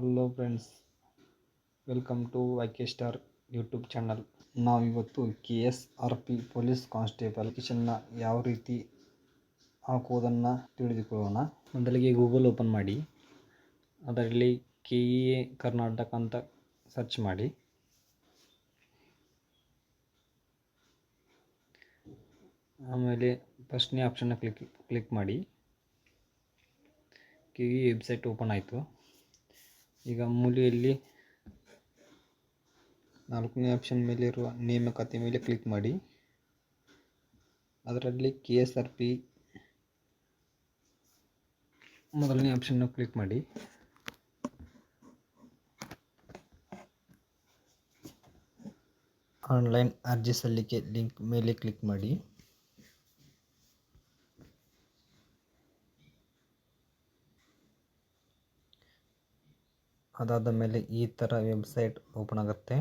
Hello friends, welcome to YK star YouTube channel. ನಾವಿವತ್ತು KSRP police constable ಅಪ್ಲಿಕೇಶನ್ನ ಯಾವ ರೀತಿ ಹಾಕುವುದನ್ನು ತಿಳಿದುಕೊಳ್ಳೋಣ. ಮೊದಲಿಗೆ ಗೂಗಲ್ ಓಪನ್ ಮಾಡಿ, ಅದರಲ್ಲಿ KEA ಕರ್ನಾಟಕ ಅಂತ ಸರ್ಚ್ ಮಾಡಿ. ಆಮೇಲೆ ಫಸ್ಟ್ನೇ ಆಪ್ಷನ್ನ ಕ್ಲಿಕ್ ಮಾಡಿ. KEA ವೆಬ್ಸೈಟ್ ಓಪನ್ ಆಯಿತು. ಈಗ ಮೂಲೆಯಲ್ಲಿ 4ನೇ ಆಪ್ಷನ್ ಮೇಲೆ ಇರುವ ನೇಮಕಾತಿ ಮೇಲೆ ಕ್ಲಿಕ್ ಮಾಡಿ. ಅದರಲ್ಲಿ KSRP ಮೊದಲನೇ ಆಪ್ಷನ್ನ ಕ್ಲಿಕ್ ಮಾಡಿ. ಆನ್ಲೈನ್ ಅರ್ಜಿ ಸಲ್ಲಿಕೆ ಲಿಂಕ್ ಮೇಲೆ ಕ್ಲಿಕ್ ಮಾಡಿ. ಅದಾದ ಮೇಲೆ ಈ ಥರ ವೆಬ್ಸೈಟ್ ಓಪನ್ ಆಗುತ್ತೆ.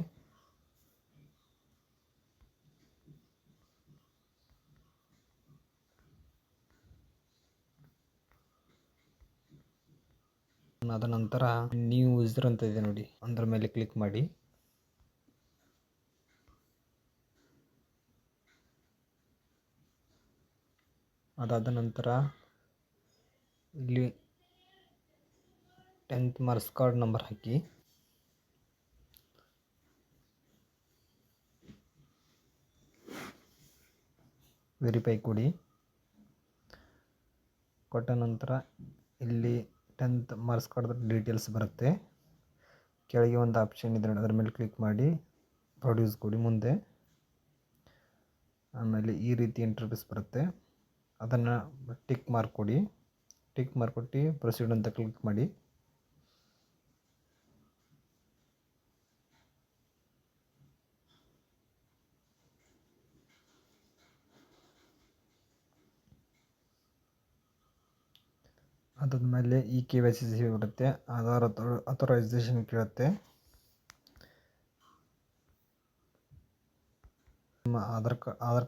ಅದ ನಂತರ ನ್ಯೂ ಯೂಸರ್ ಅಂತ ಇದೆ ನೋಡಿ, ಅದರ ಮೇಲೆ ಕ್ಲಿಕ್ ಮಾಡಿ. ಅದಾದ ನಂತರ ಇಲ್ಲಿ 10th ಮಾರ್ಕ್ಸ್ ಕಾರ್ಡ್ ನಂಬರ್ ಹಾಕಿ. ವೆರಿಫೈ ಕೊಡಿ. ಕೊಟ್ಟ ನಂತರ ಇಲ್ಲಿ 10th ಮಾರ್ಕ್ಸ್ ಕಾರ್ಡ್ ಡೀಟೇಲ್ಸ್ ಬರುತ್ತೆ. ಕೆಳಗೆ ಒಂದು ಆಪ್ಷನ್ ಇದೆ, ಅದರ ಮೇಲೆ ಕ್ಲಿಕ್ ಮಾಡಿ ಪ್ರೊಡ್ಯೂಸ್ ಕೊಡಿ ಮುಂದೆ. ಆಮೇಲೆ ಈ ರೀತಿ ಇಂಟರ್ಫೇಸ್ ಬರುತ್ತೆ, ಅದನ್ನು ಟಿಕ್ ಮಾರ್ಕ್ ಕೊಡಿ. ಟಿಕ್ ಮಾರ್ಕ್ ಕೊಟ್ಟು ಪ್ರೊಸೀಡ್ ಅಂತ ಕ್ಲಿಕ್ ಮಾಡಿ. ಅದಾದಮೇಲೆ ಈ KYC ಬರುತ್ತೆ, ಆಧಾರ್ ಅಥರೈಸೇಷನ್ ಕೇಳುತ್ತೆ. ನಿಮ್ಮ ಆಧಾರ್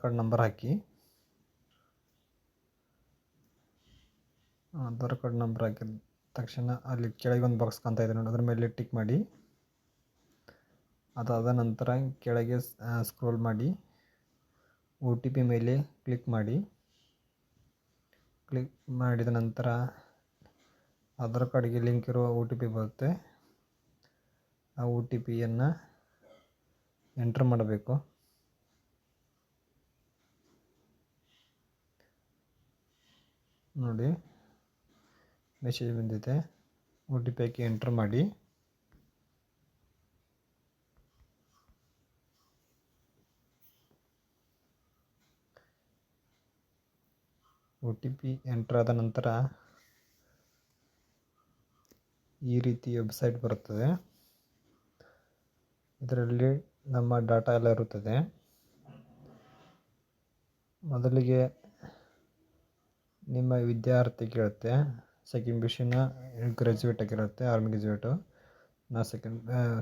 ಕಾರ್ಡ್ ನಂಬರ್ ಹಾಕಿ. ಆಧಾರ್ ಕಾರ್ಡ್ ನಂಬರ್ ಹಾಕಿದ ತಕ್ಷಣ ಅಲ್ಲಿ ಕೆಳಗೆ ಒಂದು ಬಾಕ್ಸ್ ಕಾಣ್ತಾ ಇದೆ ನೋಡಿ, ಅದರ ಮೇಲೆ ಟಿಕ್ ಮಾಡಿ. ಅದಾದ ನಂತರ ಕೆಳಗೆ ಸ್ಕ್ರೋಲ್ ಮಾಡಿ OTP ಮೇಲೆ ಕ್ಲಿಕ್ ಮಾಡಿ. ಕ್ಲಿಕ್ ಮಾಡಿದ ನಂತರ ಆಧಾರ್ ಕಾರ್ಡ್ಗೆ ಲಿಂಕ್ ಇರುವ OTP ಬರುತ್ತೆ. ಆ OTPಯನ್ನು ಎಂಟ್ರ್ ಮಾಡಬೇಕು. ನೋಡಿ, ಮೆಸೇಜ್ ಬಂದಿದೆ. OTP ಹಾಕಿ ಎಂಟ್ರ್ ಮಾಡಿ. OTP ಎಂಟ್ರ್ ಆದ ನಂತರ ಈ ರೀತಿ ವೆಬ್ಸೈಟ್ ಬರುತ್ತದೆ. ಇದರಲ್ಲಿ ನಮ್ಮ ಡಾಟಾ ಎಲ್ಲ ಇರುತ್ತದೆ. ಮೊದಲಿಗೆ ನಿಮ್ಮ ವಿದ್ಯಾರ್ಥಿ ಕೇಳುತ್ತೆ, ಸೆಕೆಂಡ್ PUC ಗ್ರ್ಯಾಜುಯೇಟ್ ಆಗಿರುತ್ತೆ, ಆರ್ಮಿ ಗ್ರ್ಯಾಜುಯೇಟು. ನಾ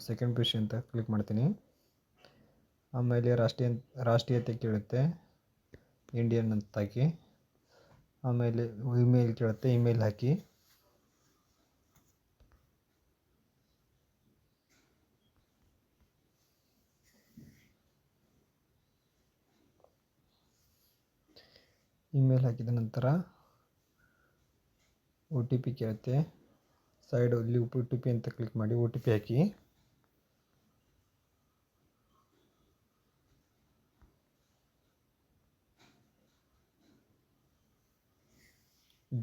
ಸೆಕೆಂಡ್ PUC ಅಂತ ಕ್ಲಿಕ್ ಮಾಡ್ತೀನಿ. ಆಮೇಲೆ ರಾಷ್ಟ್ರೀಯತೆ ಕೇಳುತ್ತೆ, ಇಂಡಿಯನ್ ಅಂತ ಹಾಕಿ. ಆಮೇಲೆ ಇಮೇಲ್ ಕೇಳುತ್ತೆ, ಇಮೇಲ್ ಹಾಕಿ. ಇಮೇಲ್ ಹಾಕಿದ ನಂತರ OTP ಕೇಳುತ್ತೆ. ಸೈಡ್ ಇಲ್ಲಿ OTP ಅಂತ ಕ್ಲಿಕ್ ಮಾಡಿ OTP ಹಾಕಿ.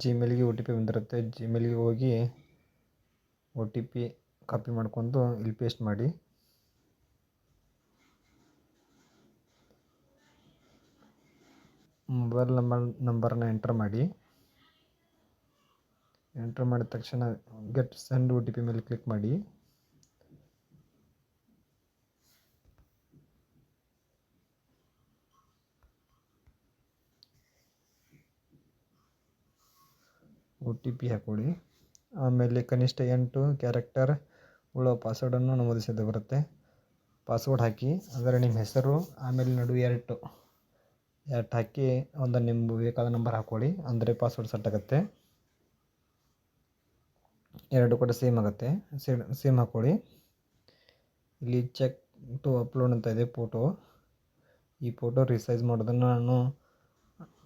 ಜಿಮೇಲ್ಗೆ OTP ಬಂದಿರುತ್ತೆ. ಜಿಮೇಲ್ಗೆ ಹೋಗಿ OTP ಕಾಪಿ ಮಾಡ್ಕೊಂಡು ಇಲ್ಲಿ ಪೇಸ್ಟ್ ಮಾಡಿ. ಮೊಬೈಲ್ ನಂಬರನ್ನ ಎಂಟರ್ ಮಾಡಿ. ಎಂಟರ್ ಮಾಡಿದ ತಕ್ಷಣ ಗೆಟ್ ಸೆಂಡ್ OTP ಮೇಲೆ ಕ್ಲಿಕ್ ಮಾಡಿ. OTP ಹಾಕೊಳ್ಳಿ. ಆಮೇಲೆ ಕನಿಷ್ಠ 8 ಕ್ಯಾರೆಕ್ಟರ್ ಉಳ್ಳ ಪಾಸ್ವರ್ಡನ್ನು ನಮೂದಿಸಿದ ಬರುತ್ತೆ. ಪಾಸ್ವರ್ಡ್ ಹಾಕಿ, ಅದರ ನಿಮ್ಮ ಹೆಸರು, ಆಮೇಲೆ ನಡುವೆ 2 ಹಾಕಿ ಒಂದು ನಿಮ್ಮ ಬೇಕಾದ ನಂಬರ್ ಹಾಕ್ಕೊಳ್ಳಿ, ಅಂದರೆ ಪಾಸ್ವರ್ಡ್ ಸೆಟ್ ಆಗುತ್ತೆ. ಎರಡು ಕಡೆ ಸೇಮ್ ಆಗುತ್ತೆ. ಸೇಮ್ ಹಾಕ್ಕೊಳ್ಳಿ. ಇಲ್ಲಿ ಚೆಕ್ ಟು ಅಪ್ಲೋಡ್ ಅಂತ ಇದೆ ಫೋಟೋ. ಈ ಫೋಟೋ ರಿಸೈಜ್ ಮಾಡೋದನ್ನು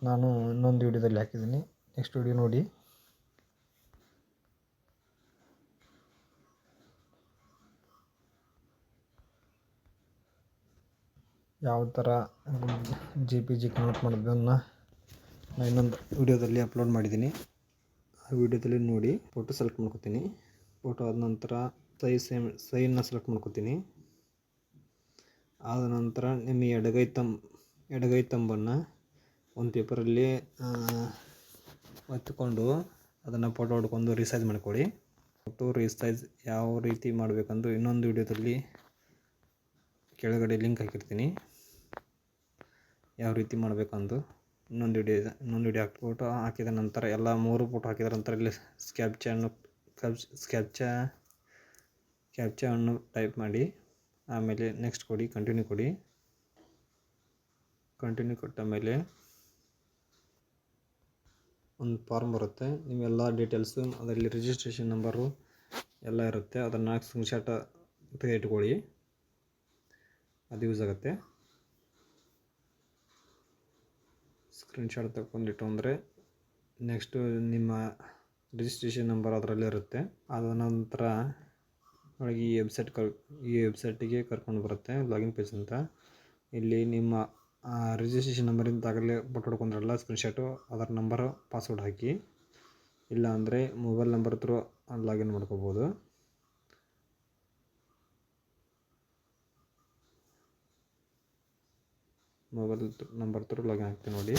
ನಾನು ಇನ್ನೊಂದು ವಿಡಿಯೋದಲ್ಲಿ ಹಾಕಿದ್ದೀನಿ. ನೆಕ್ಸ್ಟ್ ವಿಡಿಯೋ ನೋಡಿ. ಯಾವ ಥರ JPG ಕನ್ವರ್ಟ್ ಮಾಡೋದನ್ನು ನಾನು ಇನ್ನೊಂದು ವಿಡಿಯೋದಲ್ಲಿ ಅಪ್ಲೋಡ್ ಮಾಡಿದ್ದೀನಿ. ಆ ವಿಡಿಯೋದಲ್ಲಿ ನೋಡಿ. ಫೋಟೋ ಸೆಲೆಕ್ಟ್ ಮಾಡ್ಕೊತೀನಿ. ಫೋಟೋ ಆದ ನಂತರ ಸೈನ್ನ ಸೆಲೆಕ್ಟ್ ಮಾಡ್ಕೊತೀನಿ. ಆದ ನಂತರ ನಿಮ್ಮ ಎಡಗೈ ತಂಬನ್ನು ಒಂದು ಪೇಪರಲ್ಲಿ ಒತ್ತಿಕೊಂಡು ಅದನ್ನು ಫೋಟೋ ಹೊಡ್ಕೊಂಡು ರಿಸೈಜ್ ಮಾಡ್ಕೊಳ್ಳಿ. ಫೋಟೋ ರಿಸೈಜ್ ಯಾವ ರೀತಿ ಮಾಡಬೇಕಂದು ಇನ್ನೊಂದು ವಿಡಿಯೋದಲ್ಲಿ ಕೆಳಗಡೆ ಲಿಂಕ್ ಹಾಕಿರ್ತೀನಿ. ಯಾವ ರೀತಿ ಮಾಡಬೇಕಂದು ಇನ್ನೊಂದು ವಿಡಿಯೋ ಫೋಟೋ ಹಾಕಿದ ನಂತರ ಎಲ್ಲ 3 ಫೋಟೋ ಹಾಕಿದ ನಂತರ ಇಲ್ಲಿ ಕ್ಯಾಪ್ಚಾವನ್ನು ಟೈಪ್ ಮಾಡಿ ಆಮೇಲೆ ನೆಕ್ಸ್ಟ್ ಕೊಡಿ, ಕಂಟಿನ್ಯೂ ಕೊಡಿ. ಕಂಟಿನ್ಯೂ ಕೊಟ್ಟ ಮೇಲೆ ಒಂದು ಫಾರ್ಮ್ ಬರುತ್ತೆ. ನೀವೆಲ್ಲ ಡೀಟೇಲ್ಸು ಅದರಲ್ಲಿ ರಿಜಿಸ್ಟ್ರೇಷನ್ ನಂಬರು ಎಲ್ಲ ಇರುತ್ತೆ. ಅದನ್ನು ಸ್ಕ್ರೀನ್ಶಾಟ್ ತೆಗೆದಿಟ್ಕೊಳ್ಳಿ. ಅದು ಯೂಸ್ ಆಗುತ್ತೆ. ಸ್ಕ್ರೀನ್ಶಾಟ್ ತಗೊಂಡಿಟ್ಟು ಅಂದರೆ ನೆಕ್ಸ್ಟು ನಿಮ್ಮ ರಿಜಿಸ್ಟ್ರೇಷನ್ ನಂಬರ್ ಅದರಲ್ಲೇ ಇರುತ್ತೆ. ಆದ ನಂತರ ಒಳಗೆ ಈ ವೆಬ್ಸೈಟಿಗೆ ಕರ್ಕೊಂಡು ಬರುತ್ತೆ, ಲಾಗಿನ್ ಪೇಜ್ ಅಂತ. ಇಲ್ಲಿ ನಿಮ್ಮ ರಿಜಿಸ್ಟ್ರೇಷನ್ ನಂಬರಿಂದ ಆಗಲೇ ಫೋಟೋ ಹೊಡ್ಕೊಂಡ್ರಲ್ಲ ಸ್ಕ್ರೀನ್ಶಾಟು, ಅದರ ನಂಬರು ಪಾಸ್ವರ್ಡ್ ಹಾಕಿ. ಇಲ್ಲ ಅಂದರೆ ಮೊಬೈಲ್ ನಂಬರ್ ಥ್ರೂ ಲಾಗಿನ್ ಮಾಡ್ಕೋಬೋದು. ಮೊಬೈಲ್ ನಂಬರ್ ಥ್ರೂ ಲಾಗಿನ್ ಆಗ್ತೀನಿ ನೋಡಿ.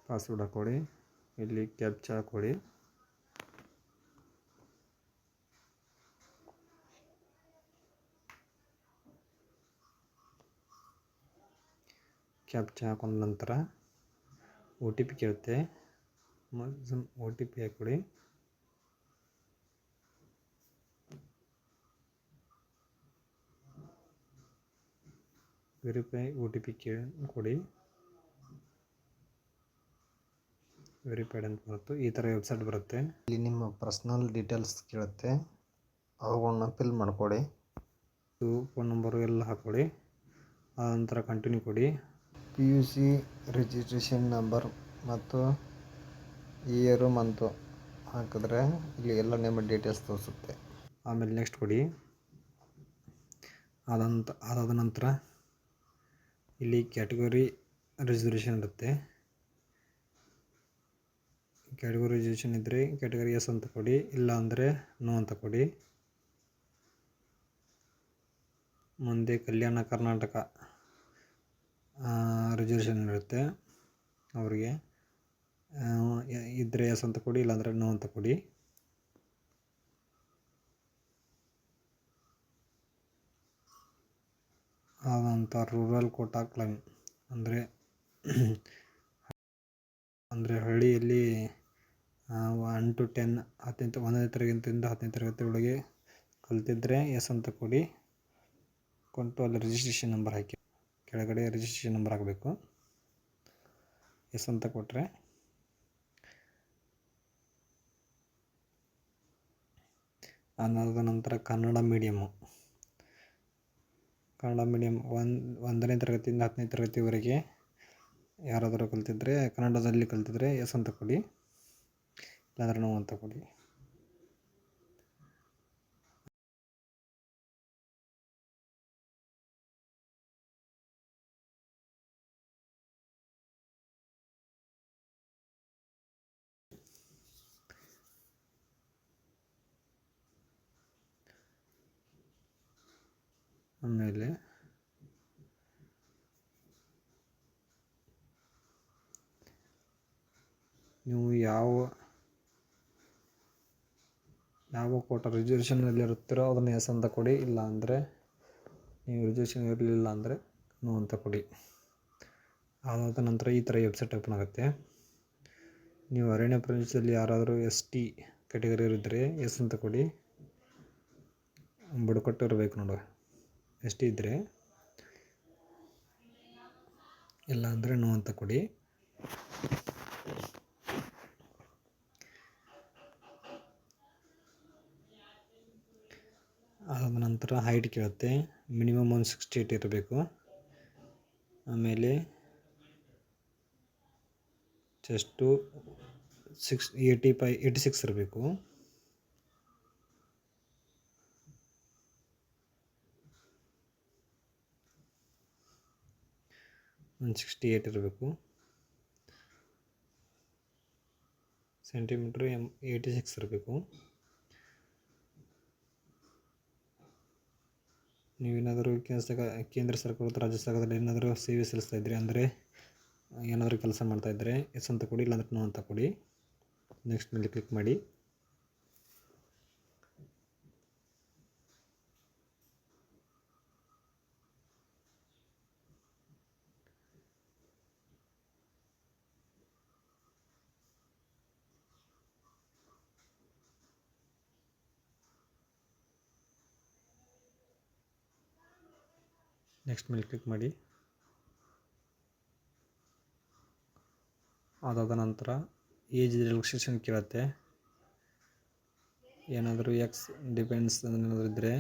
ಪಾಸ್ವರ್ಡ್ ಹಾಕ್ಕೊಳ್ಳಿ. ಇಲ್ಲಿ ಕ್ಯಾಪ್ಚಾ ಹಾಕ್ಕೊಳ್ಳಿ. ಕ್ಯಾಪ್ಚಾ ಹಾಕೊಂಡ ನಂತರ OTP ಕೇಳುತ್ತೆ. OTP ಹಾಕ್ಕೊಳ್ಳಿ. ವೆರಿಫೈ OTP ಕೊಡಿ. ವೆರಿಫೈಡ್ ಅಂತ ಬರುತ್ತೆ. ಈ ಥರ ವೆಬ್ಸೈಟ್ ಬರುತ್ತೆ. ಇಲ್ಲಿ ನಿಮ್ಮ ಪರ್ಸ್ನಲ್ ಡೀಟೇಲ್ಸ್ ಕೇಳುತ್ತೆ, ಅವುಗಳನ್ನ ಫಿಲ್ ಮಾಡ್ಕೊಳ್ಳಿ. ಫೋನ್ ನಂಬರು ಎಲ್ಲ ಹಾಕ್ಕೊಳ್ಳಿ. ಆನಂತರ ಕಂಟಿನ್ಯೂ ಕೊಡಿ. PUC ರಿಜಿಸ್ಟ್ರೇಷನ್ ನಂಬರ್ ಮತ್ತು ಇಯರು ಮಂತು ಹಾಕಿದ್ರೆ ಇಲ್ಲಿ ಎಲ್ಲ ನಿಮ್ಮ ಡೀಟೇಲ್ಸ್ ತೋರಿಸುತ್ತೆ. ಆಮೇಲೆ ನೆಕ್ಸ್ಟ್ ಕೊಡಿ. ಅದಾದ ನಂತರ ಇಲ್ಲಿ ಕ್ಯಾಟಗರಿ ರಿಸರ್ವೇಷನ್ ಇರುತ್ತೆ. ಕ್ಯಾಟಗರಿ ರಿಸರ್ವೇಷನ್ ಇದ್ದರೆ ಕ್ಯಾಟಗರಿ ಎಸ್ ಅಂತ ಕೊಡಿ, ಇಲ್ಲ ಅಂದರೆ ನೋ ಅಂತ ಕೊಡಿ. ಮುಂದೆ ಕಲ್ಯಾಣ ಕರ್ನಾಟಕ ರಿಸರ್ವೇಷನ್ ಇರುತ್ತೆ, ಅವರಿಗೆ ಇದ್ದರೆ ಎಸ್ ಅಂತ ಕೊಡಿ, ಇಲ್ಲಾಂದರೆ ನೋ ಅಂತ ಕೊಡಿ. ಆದಂಥ ರೂರಲ್ ಕೋಟಾ ಕ್ಲೈಮ್ ಅಂದರೆ ಹಳ್ಳಿಯಲ್ಲಿ 1 to 10 1ನೇ ತರಗತಿಯಿಂದ 10ನೇ ತರಗತಿ ಒಳಗೆ ಕಲ್ತಿದ್ರೆ ಎಸ್ ಅಂತ ಕೊಡಿ. ಕೊಟ್ಟು ಅಲ್ಲಿ ರಿಜಿಸ್ಟ್ರೇಷನ್ ನಂಬರ್ ಹಾಕಿ. ಕೆಳಗಡೆ ರಿಜಿಸ್ಟ್ರೇಷನ್ ನಂಬರ್ ಹಾಕಬೇಕು. ಎಸ್ ಅಂತ ಕೊಟ್ಟರೆ ಅದಾದ ನಂತರ ಕನ್ನಡ ಮೀಡಿಯಮ್ 1ನೇ ತರಗತಿಯಿಂದ 10ನೇ ತರಗತಿವರೆಗೆ ಯಾರಾದರೂ ಕಲ್ತಿದ್ರೆ ಕನ್ನಡದಲ್ಲಿ ಕಲ್ತಿದ್ರೆ ಎಸ್ ಅಂತ ಕೊಡಿ, ಇಲ್ಲಾಂದರೆ ನೋ ಅಂತ ಕೊಡಿ. ಆಮೇಲೆ ನೀವು ಯಾವ ಕೋಟಾ ರಿಸರ್ವೇಷನಲ್ಲಿ ಇರುತ್ತೀರೋ ಅದನ್ನು ಎಸ್ ಅಂತ ಕೊಡಿ, ಇಲ್ಲ ಅಂದರೆ ನೀವು ರಿಸರ್ವೇಷನ್ ಇರಲಿಲ್ಲ ಅಂದರೆ ನೋ ಅಂತ ಕೊಡಿ. ಅದಾದ ನಂತರ ಈ ಥರ ವೆಬ್ಸೈಟ್ ಓಪನ್ ಆಗುತ್ತೆ. ನೀವು ಅರಣ್ಯ ಪ್ರದೇಶದಲ್ಲಿ ಯಾರಾದರೂ ST ಕ್ಯಾಟಗರಿ ಇದ್ದರೆ ಎಸ್ ಅಂತ ಕೊಡಿ. ಬುಡಕಟ್ಟು ಇರಬೇಕು ನೋಡಿ, ST ಇದ್ದರೆ, ಇಲ್ಲ ಅಂದರೆ ನೋ ಅಂತ ಕೊಡಿ. ಅದಾದ ನಂತರ ಹೈಟ್ ಕೇಳುತ್ತೆ. ಮಿನಿಮಮ್ 168 ಇರಬೇಕು. ಆಮೇಲೆ ಚೆಸ್ಟು 86 ಇರಬೇಕು. ಇರಬೇಕು. ಸೆಂಟಿಮೀಟ್ರ್ 86 ಇರಬೇಕು. ನೀವೇನಾದರೂ ಕೇಂದ್ರ ಸರ್ಕಾರ ಮತ್ತು ರಾಜ್ಯ ಸರ್ಕಾರದಲ್ಲಿ ಏನಾದರೂ ಸೇವೆ ಸಲ್ಲಿಸ್ತಾ ಇದ್ದರೆ, ಅಂದರೆ ಏನಾದರೂ ಕೆಲಸ ಮಾಡ್ತಾಯಿದ್ರೆ ಎಸ್ ಅಂತ ಕೊಡಿ, ಇಲ್ಲಾಂದ್ರೆ ನೋ ಅಂತ ಕೊಡಿ. ನೆಕ್ಸ್ಟ್ ಮೇಲೆ ಕ್ಲಿಕ್ ಮಾಡಿ. ನೆಕ್ಸ್ಟ್ ಮೇಲೆ ಕ್ಲಿಕ್ ಮಾಡಿ. ಅದಾದ ನಂತರ ಏಜ್ ರಿಲ್ಯಾಕ್ಸೇಷನ್ ಕೇಳುತ್ತೆ. ಏನಾದರೂ ಎಕ್ಸ್ ಡಿಪೆಂಡ್ಸ್ ಏನಾದರೂ ಇದ್ದರೆ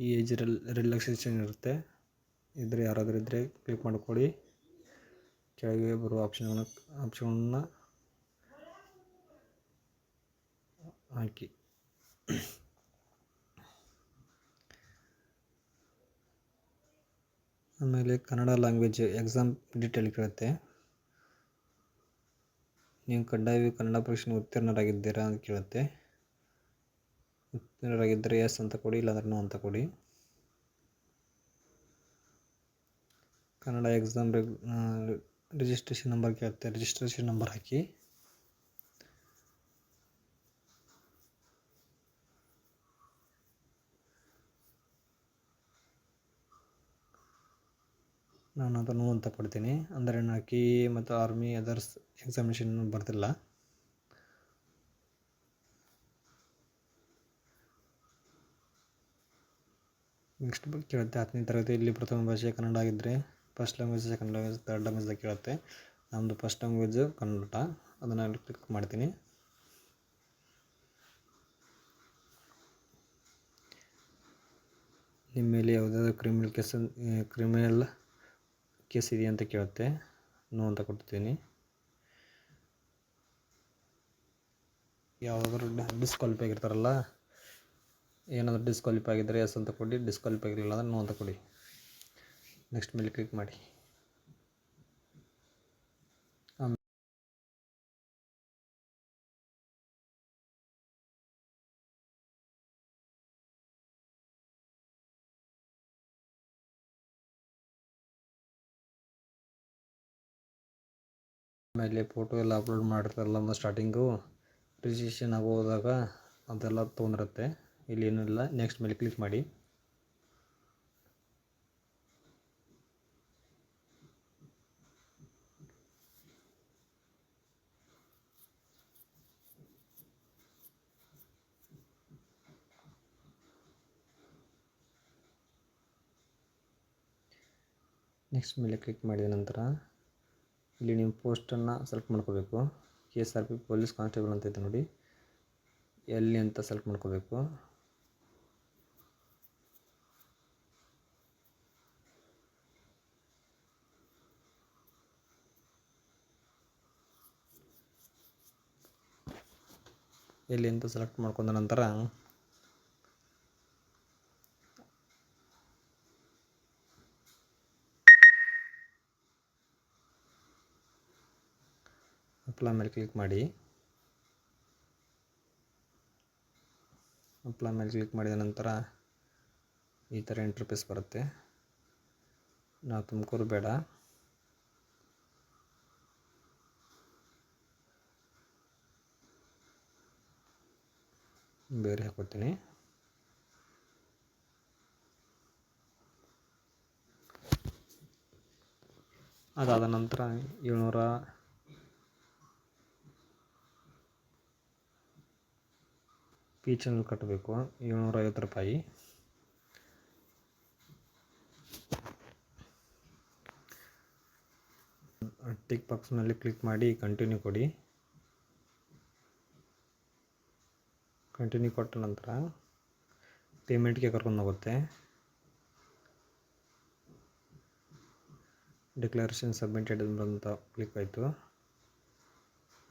ಈ ಏಜ್ ರಿಲ್ಯಾಕ್ಸೇಷನ್ ಇರುತ್ತೆ. ಇದ್ದರೆ ಯಾರಾದರೂ ಇದ್ದರೆ ಕ್ಲಿಕ್ ಮಾಡಿಕೊಡಿ. ಕೆಳಗೆ ಬರುವ ಆಪ್ಷನ್ನ ಹಾಕಿ. ಆಮೇಲೆ ಕನ್ನಡ ಲ್ಯಾಂಗ್ವೇಜ್ ಎಕ್ಸಾಮ್ ಡೀಟೇಲ್ ಕೇಳುತ್ತೆ. ನೀವು ಕಡ್ಡಾಯವಾಗಿ ಕನ್ನಡ ಪರೀಕ್ಷೆಗೆ ಉತ್ತೀರ್ಣರಾಗಿದ್ದೀರಾ ಅಂತ ಕೇಳುತ್ತೆ. ಉತ್ತೀರ್ಣರಾಗಿದ್ದರೆ ಎಸ್ ಅಂತ ಕೊಡಿ, ಇಲ್ಲಾಂದ್ರೆ ನೋ ಅಂತ ಕೊಡಿ. ಕನ್ನಡ ಎಕ್ಸಾಮ್ ರಿಜಿಸ್ಟ್ರೇಷನ್ ನಂಬರ್ ಕೇಳುತ್ತೆ. ರಿಜಿಸ್ಟ್ರೇಷನ್ ನಂಬರ್ ಹಾಕಿ. ನಾನು ಅದು ನೋ ಅಂತ ಕೊಡ್ತೀನಿ. ಅಂದರೆ ನಾನು KA ಮತ್ತು ಆರ್ಮಿ ಅದರ್ಸ್ ಎಕ್ಸಾಮಿನೇಷನ್ ಬರ್ತಿಲ್ಲ. ನೆಕ್ಸ್ಟ್ ಕೇಳುತ್ತೆ 10ನೇ ತರಗತಿಯಲ್ಲಿ ಪ್ರಥಮ ಭಾಷೆ ಕನ್ನಡ ಆಗಿದ್ದರೆ first language, second language, third language ಕೇಳುತ್ತೆ. ನಮ್ಮದು ಫಸ್ಟ್ ಲ್ಯಾಂಗ್ವೇಜ್ ಕನ್ನಡ, ಅದನ್ನು ಕ್ಲಿಕ್ ಮಾಡ್ತೀನಿ. ನಿಮ್ಮ ಮೇಲೆ ಯಾವುದಾದ್ರು ಕ್ರಿಮಿನಲ್ ಕೇಸ್ ಇದೆಯಾ ಅಂತ ಕೇಳುತ್ತೆ. ನೋ ಅಂತ ಕೊಡ್ತೀನಿ. ಯಾವುದಾದ್ರೂ ಡಿಸ್ಕ್ವಾಲಿಫೈ ಆಗಿರ್ತಾರಲ್ಲ, ಏನಾದರೂ ಡಿಸ್ಕ್ವಾಲಿಫೈ ಆಗಿದ್ದರೆ ಎಸ್ ಅಂತ ಕೊಡಿ, ಡಿಸ್ಕ್ವಾಲಿಫೈ ಆಗಿರಲಿಲ್ಲ ಅಂದರೆ ನೋ ಅಂತ ಕೊಡಿ. ನೆಕ್ಸ್ಟ್ ಮೇಲೆ ಕ್ಲಿಕ್ ಮಾಡಿ. ಆಮೇಲೆ ಫೋಟೋ ಎಲ್ಲ ಅಪ್ಲೋಡ್ ಮಾಡಿರ್ತಾರಲ್ಲ ಒಂದು ಸ್ಟಾರ್ಟಿಂಗು ರಿಜಿಸ್ಟ್ರೇಷನ್ ಆಗೋದಾಗ ಅದೆಲ್ಲ ತೊಗೊಂಡಿರುತ್ತೆ. ಇಲ್ಲಿ ಏನೂ ಇಲ್ಲ. ನೆಕ್ಸ್ಟ್ ಮೇಲೆ ಕ್ಲಿಕ್ ಮಾಡಿ. ನೆಕ್ಸ್ಟ್ ಮೇಲೆ ಕ್ಲಿಕ್ ಮಾಡಿದ ನಂತರ ಇಲ್ಲಿ ನೀವು ಪೋಸ್ಟನ್ನು ಸೆಲೆಕ್ಟ್ ಮಾಡ್ಕೋಬೇಕು. KSRP ಪೊಲೀಸ್ ಕಾನ್ಸ್ಟೇಬಲ್ ಅಂತ ಇದೆ ನೋಡಿ, ಎಲ್ಲಿ ಅಂತ ಸೆಲೆಕ್ಟ್ ಮಾಡ್ಕೋಬೇಕು. ಎಲ್ಲಿ ಅಂತ ಸೆಲೆಕ್ಟ್ ಮಾಡ್ಕೊಂಡ ನಂತರ ಅಪ್ಲೈ ಮೇಲೆ ಕ್ಲಿಕ್ ಮಾಡಿ. ಅಪ್ಲೈ ಮೇಲೆ ಕ್ಲಿಕ್ ಮಾಡಿದ ನಂತರ ಈ ಥರ ಇಂಟರ್ಫೇಸ್ ಬರುತ್ತೆ. ನಾವು ತುಮಕೂರು ಬೇಡ, ಬೇರೆ ಹಾಕೋತೀನಿ. ಅದಾದ ನಂತರ 700 ಪಿ ಚಾನಲ್ ಕಟ್ಟಬೇಕು. 750 ರೂಪಾಯಿ. ಟಿಕ್ ಬಾಕ್ಸ್ನಲ್ಲಿ ಕ್ಲಿಕ್ ಮಾಡಿ ಕಂಟಿನ್ಯೂ ಕೊಡಿ. ಕಂಟಿನ್ಯೂ ಕೊಟ್ಟ ನಂತರ ಪೇಮೆಂಟ್ಗೆ ಕರ್ಕೊಂಡು ಹೋಗುತ್ತೆ. ಡಿಕ್ಲರೇಷನ್ ಸಬ್ಮಿಟೆಡ್ ಅಂತ ಕ್ಲಿಕ್ ಆಯಿತು.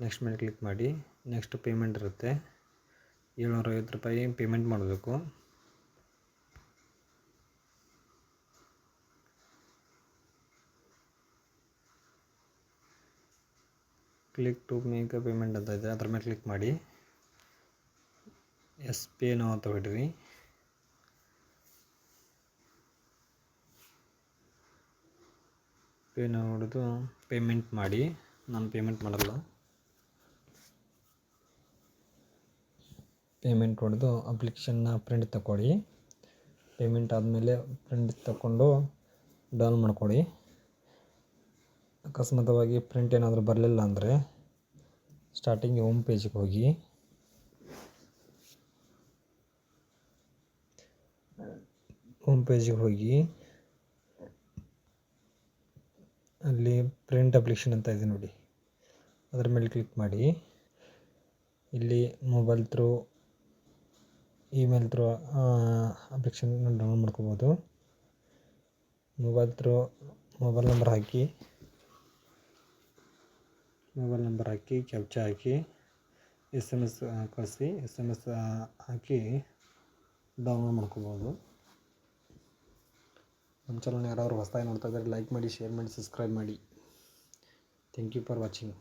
ನೆಕ್ಸ್ಟ್ ಮೇಲೆ ಕ್ಲಿಕ್ ಮಾಡಿ. ನೆಕ್ಸ್ಟ್ ಪೇಮೆಂಟ್ ಇರುತ್ತೆ. 750 ರೂಪಾಯಿ ಪೇಮೆಂಟ್ ಮಾಡಬೇಕು. ಕ್ಲಿಕ್ ಟು ಮೇಕ್ ಪೇಮೆಂಟ್ ಅಂತ ಇದೆ, ಅದ್ರ ಮೇಲೆ ಕ್ಲಿಕ್ ಮಾಡಿ. ಎಸ್ ಪೇ ನಾವು ತಗೊಳ್ರಿ. ಪೇ ನಾವು ಹೊಡೆದು ಪೇಮೆಂಟ್ ಮಾಡಿ. ನಾನು ಪೇಮೆಂಟ್ ಮಾಡಲ್ಲ. ಪೇಮೆಂಟ್ ಹೊಡೆದು ಅಪ್ಲಿಕೇಶನ್ನ ಪ್ರಿಂಟ್ ತಗೊಳ್ಳಿ. ಪೇಮೆಂಟ್ ಆದಮೇಲೆ ಪ್ರಿಂಟ್ ತಗೊಂಡು ಡೌನ್ ಮಾಡ್ಕೊಳ್ಳಿ. ಅಕಸ್ಮಾತವಾಗಿ ಪ್ರಿಂಟ್ ಏನಾದರೂ ಬರಲಿಲ್ಲ ಅಂದರೆ ಸ್ಟಾರ್ಟಿಂಗ್ ಹೋಮ್ ಪೇಜಿಗೆ ಹೋಗಿ. ಅಲ್ಲಿ ಪ್ರಿಂಟ್ ಅಪ್ಲಿಕೇಶನ್ ಅಂತ ಇದೆ ನೋಡಿ, ಅದರ ಮೇಲೆ ಕ್ಲಿಕ್ ಮಾಡಿ. ಇಲ್ಲಿ mobile through, email through application download ಮಾಡ್ಕೋಬೋದು. ಮೊಬೈಲ್ ನಂಬರ್ ಹಾಕಿ ಕ್ಯಾಪ್ಚಾ ಹಾಕಿ SMS ಕಳಿಸಿ. SMS ಹಾಕಿ ಡೌನ್ಲೋಡ್ ಮಾಡ್ಕೋಬೋದು. ನಮ್ಮ ಚಾನಲ್ನ ಯಾರಾದರೂ ಹೊಸದಾಗಿ ನೋಡ್ತಾ ಇದ್ದರೆ ಲೈಕ್ ಮಾಡಿ, ಶೇರ್ ಮಾಡಿ, ಸಬ್ಸ್ಕ್ರೈಬ್ ಮಾಡಿ. Thank you for watching.